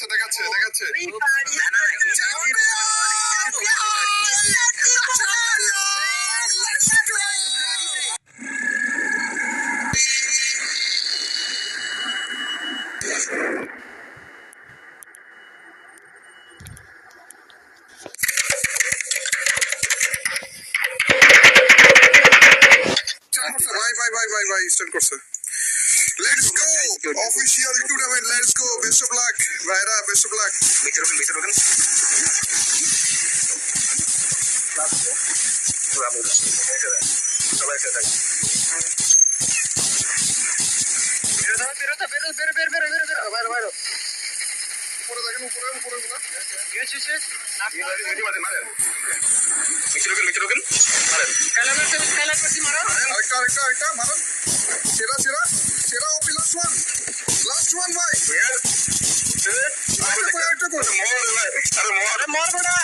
দেখাচ্ছে দেখাচ্ছে দেখাচ্ছে ভাই ভাই ভাই ভাই ভাই স্টার্ট করছে let's go official tournament let's go best of luck ভাইরা বেস্ট অফ লাক বেঁচে রোকেন সবাই একসাথে থাক বেরো উপরে দেখেন উপরে উপরে গুলা মিচে রোকেন মারেন আরেকটা আরেকটা আরেকটা মারেন সেরা সেরা সেরা ওপি লাস্ট ওয়ান ভাই আরেকটা করে আরে মর বেটা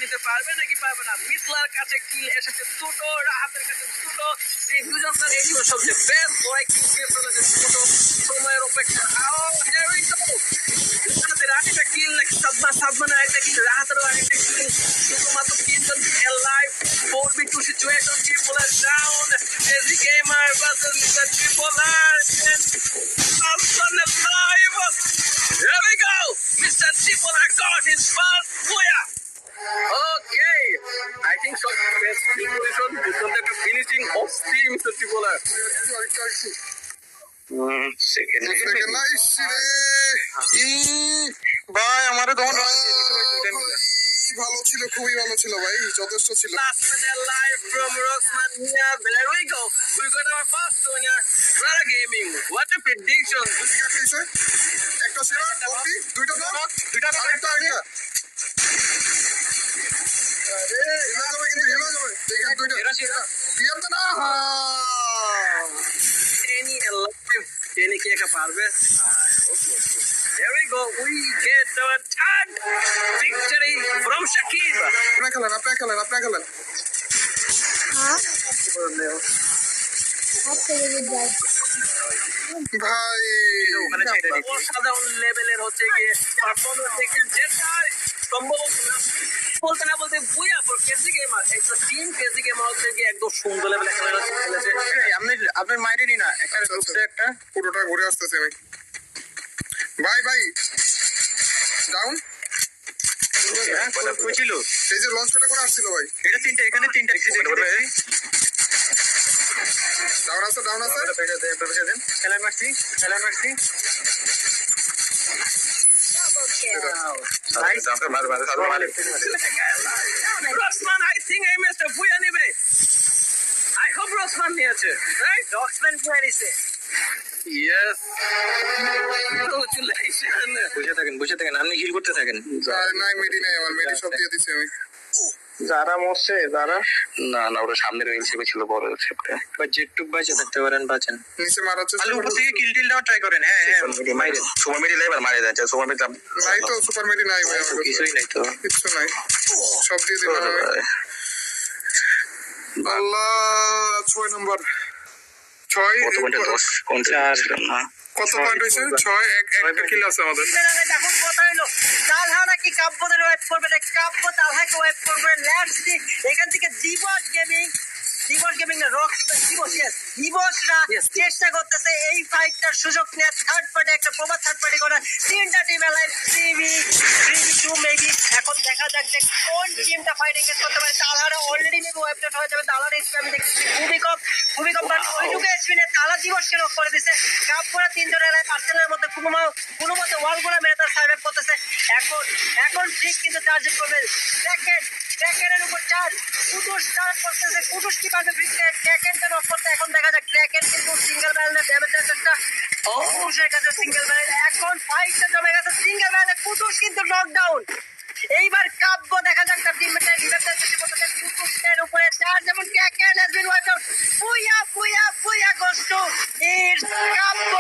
নিতে পারবে নাকি পারবে না মিসলার কাছে কিল এসেছে দুটো রাহাতের কাছে দুটো এই দুজন তার এই সবচেয়ে বেস্ট লড়াই কিল দিয়ে ফেলেছে দুটো সময়ের অপেক্ষা রাহাতের কিল নাকি সাদমানের একটা কিল রাহাতেরও একটা কিল শুধুমাত্র তিনজন live 4v2 situation Tripler down AG gamer versus mister Tripler Here we go! Mr. Tripolar got his first booyah! Okay, I think so. Best equation, the finishing of Steve, Mr. Tripolar. Second. Nice রে ভাই আমারে তখন ভালো ছিল খুবই ভালো ছিল ভাই যথেষ্ট ছিল Last minute live from Rosman here. There we go. We got our first winner. Rara Gaming. What a prediction. একটা সেরা কপি দুইটা নক আরেকটা আরেকটা আরে হিলা যাবে কিন্তু হিলা যাবে দেখেন দুইটা ক্লিয়ার তো না Any কে একা পারবে Here we go. We get our third victory from Shakib. আপনি খেলেন ভাই ওখানে সাধারণ লেভেলের হচ্ছে গিয়ে পারফরমেন্স দেখছেন যেটা সম্ভব বলতে না বলতে বুয়া ফর কেজি গেমার একটা টিম কেজি গেমার হচ্ছে গিয়ে একদম সুন্দর লেভেলে খেলেছে আপনার মাইরেনি না একটা গ্রুপে একটা পুরোটা ঘুরে আসতেছে আমি ভাই ডাউন কই ছিল এই যে লঞ্চ প্যাডে করে আসছিল ভাই এটা তিনটা এখানে তিনটা ডাউন আছে খেলার মারছি Rosman, I think I missed a buoy anyway. I hope Rosman নিয়েছে right Rosman নিয়েছে Yes. বুঝে থাকেন আপনি হিল করতে থাকেন নাই মেডি নাই আমার মেডি সব দিয়ে দিছি আমি যারা মরছে যারা না ওরা সামনে হিসেবে ছিল বড় সেপটা বা জেটটুক বাঁচে থাকতে পারেন বাঁচেন নিচে মারার চেষ্টা আলু উপর থেকে কিল টিল দাও ট্রাই করেন হ্যাঁ মাইরে সুপার মেডি লেবার মারে যাচ্ছে সুপার মেডি নাই তো সুপার মেডি নাই ভাই আমার কিছুই নাই তো কিছু নাই সব দিয়ে দিলাম আমি আল্লাহ 6 নম্বর 6 কত পয়েন্ট হয়েছে 6 একটা কিল আছে আমাদের এখন কথা হলো তালহা নাকি কাব্যদের ওয়েট করবে না কাব্য তালহাকে ওয়েট করবে লেটস সি এখান থেকে দিবস গেমিং না রক দিবসরা চেষ্টা করতেছে এই ফাইটটার সুযোগ নিয়ে থার্ড পার্টি একটা প্রবাদ থার্ড পার্টি করার তিনটা টিম লাইভ 3v2 মেবি এখন দেখা যাক যে কোন টিমটা ফাইটিং করতে পারে তালহারা অলরেডি মেবি ওয়েবটেড হয়ে যাবে তালহার এসপি আমি দেখছি খুবই কম বাট ওইটুকু এসপি নিয়ে তালা দিবসকে নক করে দিছে কাপড়া তিনজনের লাইভ আর্সেনালের মধ্যে কোনো মতে ওয়ালগুলো মেরে তার সার্ভাইভ করতেছে এখন ঠিক কিন্তু চার্জিং করবে ট্র্যাকের উপর চার্জ কুটুস চার্জ করতেছে কুটুস কি পাবে ফিরতে ট্র্যাকেনটা নক করতে এখন দেখা যাক ট্র্যাকেন কিন্তু সিঙ্গেল ব্যারেলে ড্যামেজ দেওয়ার চেষ্টা কুটুসের কাছে সিঙ্গেল ব্যারেল এখন ফাইটটা জমে গেছে সিঙ্গেল ব্যারেলে কুটুস কিন্তু নকডাউন এইবার কাব্য দেখা যাক তার টিমমেটরা রিভাইভ দেওয়ার চেষ্টা করতেছে কুটুসের উপরে চার্জ যেমন ট্র্যাকেন হ্যাজ বিন ওয়াইপড আউট বুয়া গোস টু ইটস কাব্য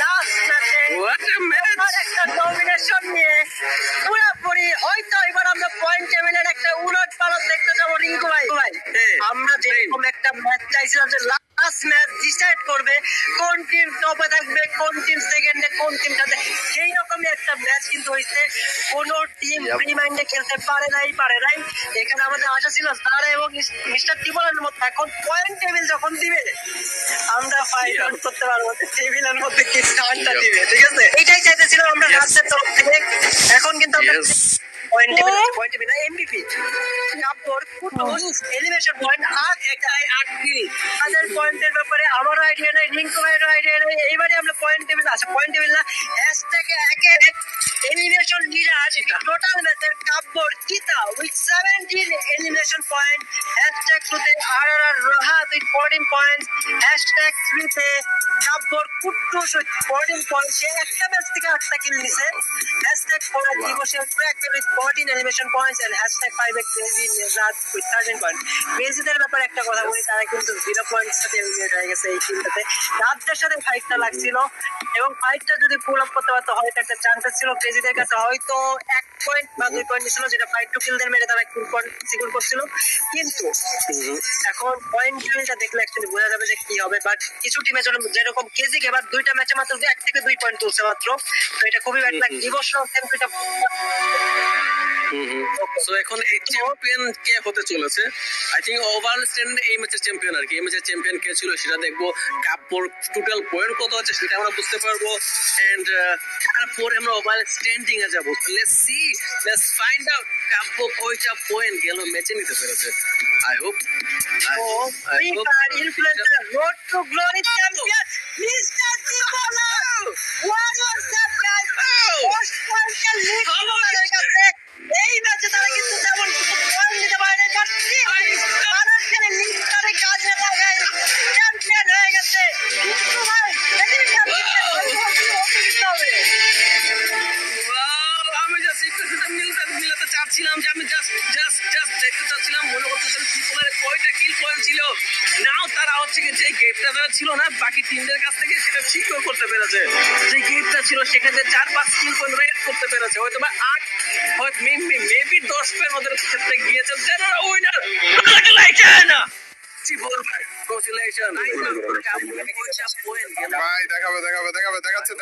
লাস্ট ম্যাচে একটা ডমিনেশন নিয়ে পুরোপুরি বলছিলাম যে লাস্ট ম্যাচ ডিসাইড করবে কোন টিম টপে থাকবে, কোন টিম সেকেন্ডে, কোন টিম সাথে। সেই রকমই একটা ম্যাচ কিন্তু হয়েছে। কোনো টিম ফ্রি মাইন্ডে খেলতে পারে নাই। এখানে আমাদের আশা ছিল তারা এবং মিস্টার টিবলের মধ্যে এখন পয়েন্ট টেবিল যখন দিবে আমরা ফাইট আউট করতে পারবো টেবিলের মধ্যে কি স্টানটা দিবে। ঠিক আছে, এটাই চাইতেছিলাম আমরা রাজ্যের তরফ থেকে। এখন কিন্তু আমরা পয়েন্ট টেবিল এমভিপি কাপড় কুটুস এলিমিনেশন পয়েন্ট 8 কিল। তাদের পয়েন্টের ব্যাপারে আমারও আইডিয়া নাই, রিঙ্কু ভাইয়েরও আইডিয়া নাই। এইবারে আমরা পয়েন্ট টেবিল পয়েন্ট টেবিল না হ্যাশট্যাগে একে এলিমিনেশন লিডার টোটাল ম্যাচের কাপড় চিতা উইথ 17 এলিমিনেশন পয়েন্ট। হ্যাশট্যাগ 2তে RR Rahat with 14 points. Hashtag 3তে কাপড় কুটুস উইথ 14 পয়েন্টস। সে একটা ম্যাচ থেকে 8টা কিল নিছে। হ্যাশট্যাগ 4 দিবসের cracker with 14 elimination points and hashtag 5 এ ক্রেজি নেজাত উইথ 13 পয়েন্ট। ক্রেজিদের ব্যাপারে একটা কথা বলি, তারা কিন্তু 0 পয়েন্টস সাথে এলিমিনেট হয়ে গেছে এই টিমটাতে। রাতদের সাথে ফাইটটা লাগছিল এবং ফাইটটা যদি পুল আপ করতে পারতো হয়তো একটা চান্সেস ছিল ক্রেজিদের কাছে, হয়তো 1 পয়েন্ট বা 2 পয়েন্ট ছিল, যেটা ফাইট টু কিলদের মেরে তারা কিল পয়েন্ট সিকিউর করছিল। কিন্তু এখন পয়েন্ট টেবিলটা দেখলে অ্যাকচুয়ালি বোঝা যাবে যে কি হবে। বাট কিছু টিমের জন্য যেরকম কেজিকে এবার 2টা ম্যাচে মাত্র 1 থেকে 2 পয়েন্ট তুলছে মাত্র, তো এটা খুবই ব্যাড লাগ। দিবসরাও সেম 2টা। সো এখন এই চ্যাম্পিয়ন কে হতে চলেছে, আই থিঙ্ক ওভারঅল স্ট্যান্ড এই ম্যাচের চ্যাম্পিয়ন আর কি। এই ম্যাচের চ্যাম্পিয়ন কে ছিল সেটা দেখবো, কাপড় টোটাল পয়েন্ট কত আছে সেটা আমরা বুঝতে পারবো, এন্ড তারপরে আমরা ওভারঅল স্ট্যান্ডিং এ যাবো। Let's see, let's find out কাপড় কয়টা পয়েন্ট গেল ম্যাচে নিতে পেরেছে। I hope influencer road to glory champion mister টিবোলা। What was that guys? First পয়েন্টটা লিড আমাদের কাছে। এই ম্যাচে তারা কিন্তু তেমন কিছু পয়েন্ট নিতে পারেনি, বাট তারা খেলে লিডটারে কাজে লাগায় চ্যাম্পিয়ন হয়ে গেছে। কিন্তু ভাই এটাই চ্যাম্পিয়ন হবে। আমি জাস্ট একটু সেটা মিলাতে চাচ্ছিলাম যে আমি জাস্ট দেখতে চাচ্ছিলাম, মনে করতেছিলাম ট্রিপলের কয়টা কিল পয়েন্ট ছিল। নাও তারা হচ্ছে কি যে গেটটা যারা ছিল না বাকি টিমদের কাছ থেকে সেটা সিকিউর করতে পেরেছে। যে গেটটা ছিল সেখানে 4-5 কিল পয়েন্ট রেড করতে পেরেছে, হয়তো বা 8 হয়তো মেবি 10 পয়েন্ট ওদের ক্ষেত্রে গিয়েছে। দেন উইনার কংগ্রাচুলেশন ট্রিপল ভাই, কংগ্রাচুলেশন। পয়েন্ট গেল ভাই দেখাচ্ছে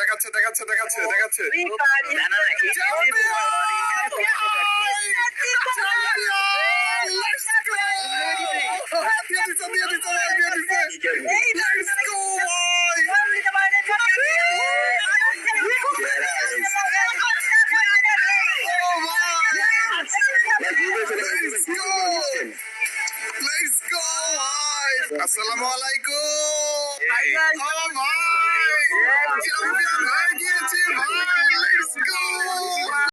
আসসালামু আলাইকুম।